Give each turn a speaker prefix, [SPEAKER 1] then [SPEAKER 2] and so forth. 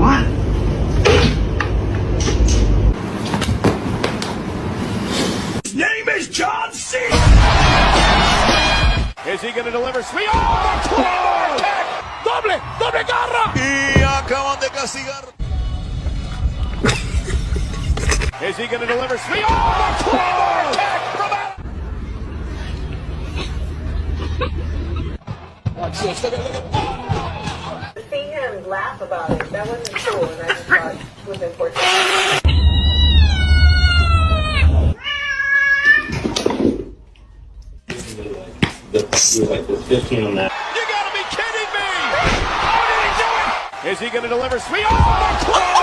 [SPEAKER 1] วะ
[SPEAKER 2] Name is John C. Is he going to deliver? Sweet. Oh, doble garra.
[SPEAKER 3] Y acaban de castigar.
[SPEAKER 2] Is he going to deliver? Sweet. Oh,
[SPEAKER 4] Seeing him laugh about it, that wasn't cool, and I just thought it was important.
[SPEAKER 5] Like the 15 on that.
[SPEAKER 2] You gotta be kidding me! How did he do it? Is he gonna deliver? Sweet. Oh,